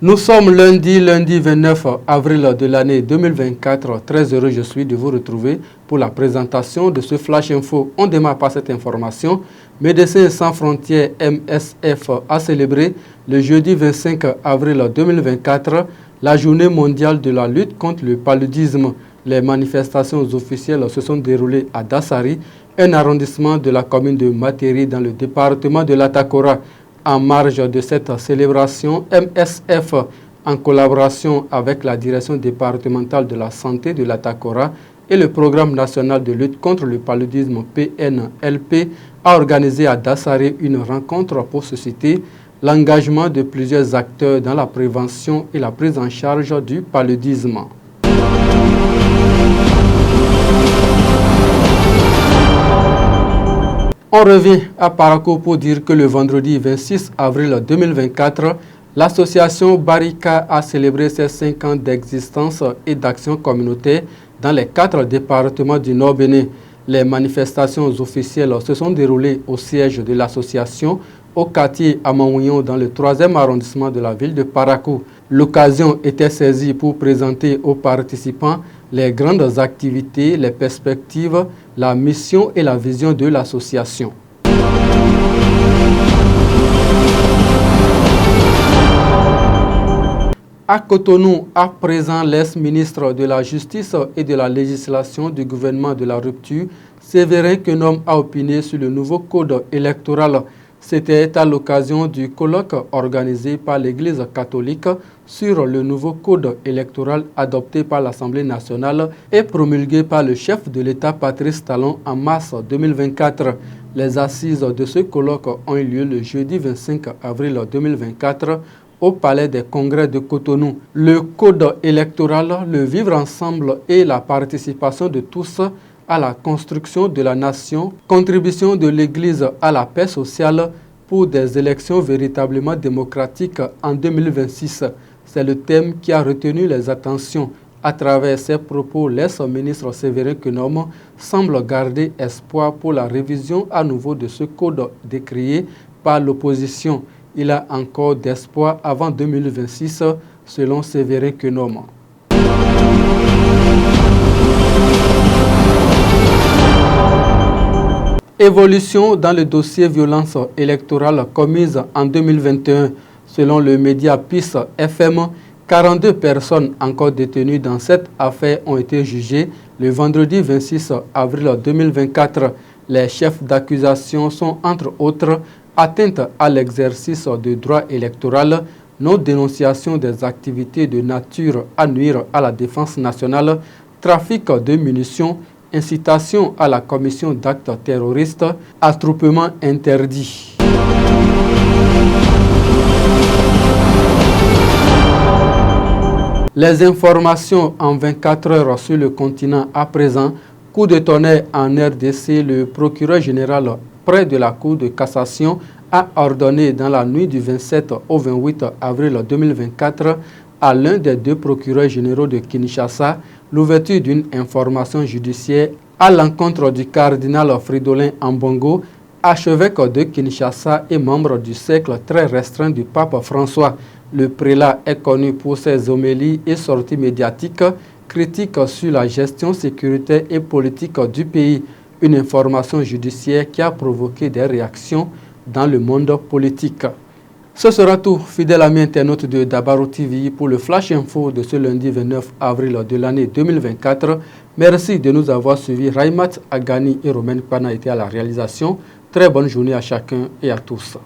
Nous sommes lundi 29 avril de l'année 2024. Très heureux je suis de vous retrouver pour la présentation de ce Flash Info. On démarre par cette information. Médecins sans frontières MSF a célébré le jeudi 25 avril 2024 la journée mondiale de la lutte contre le paludisme. Les manifestations officielles se sont déroulées à Dassari, un arrondissement de la commune de Materi dans le département de l'Atakora. En marge de cette célébration, MSF, en collaboration avec la direction départementale de la santé de l'Atakora et le programme national de lutte contre le paludisme PNLP, a organisé à Dassari une rencontre pour susciter l'engagement de plusieurs acteurs dans la prévention et la prise en charge du paludisme. On revient à Parakou pour dire que le vendredi 26 avril 2024, l'association Barika a célébré ses 5 ans d'existence et d'action communautaire dans les 4 départements du Nord-Bénin. Les manifestations officielles se sont déroulées au siège de l'association au quartier Amawouyon dans le 3e arrondissement de la ville de Parakou. L'occasion était saisie pour présenter aux participants les grandes activités, les perspectives, la mission et la vision de l'association. À Cotonou, à présent, l'ex-ministre de la Justice et de la Législation du gouvernement de la rupture, Séverin Kenom, a opiné sur le nouveau code électoral. C'était à l'occasion du colloque organisé par l'Église catholique sur le nouveau code électoral adopté par l'Assemblée nationale et promulgué par le chef de l'État Patrice Talon en mars 2024. Les assises de ce colloque ont eu lieu le jeudi 25 avril 2024 au Palais des Congrès de Cotonou. Le code électoral, le vivre ensemble et la participation de tous à la construction de la nation, contribution de l'Église à la paix sociale pour des élections véritablement démocratiques en 2026. C'est le thème qui a retenu les attentions. À travers ses propos, l'ex-ministre Séverin Kenom semble garder espoir pour la révision à nouveau de ce code décrié par l'opposition. Il a encore d'espoir avant 2026, selon Séverin Kenom. Évolution dans le dossier violence électorale commise en 2021. Selon le média PIS FM, 42 personnes encore détenues dans cette affaire ont été jugées le vendredi 26 avril 2024. Les chefs d'accusation sont entre autres atteinte à l'exercice du droit électoral, non-dénonciation des activités de nature à nuire à la défense nationale, trafic de munitions, incitation à la commission d'actes terroristes, attroupement interdit. Les informations en 24 heures sur le continent à présent. Coup de tonnerre en RDC, le procureur général près de la Cour de cassation a ordonné dans la nuit du 27 au 28 avril 2024 à l'un des 2 procureurs généraux de Kinshasa l'ouverture d'une information judiciaire à l'encontre du cardinal Fridolin Ambongo, archevêque de Kinshasa et membre du cercle très restreint du pape François. Le prélat est connu pour ses homélies et sorties médiatiques critiques sur la gestion sécuritaire et politique du pays. Une information judiciaire qui a provoqué des réactions dans le monde politique. Ce sera tout, fidèles amis internautes de Dabaro TV, pour le Flash Info de ce lundi 29 avril de l'année 2024. Merci de nous avoir suivis. Raimat Agani et Romain Pana étaient à la réalisation. Très bonne journée à chacun et à tous.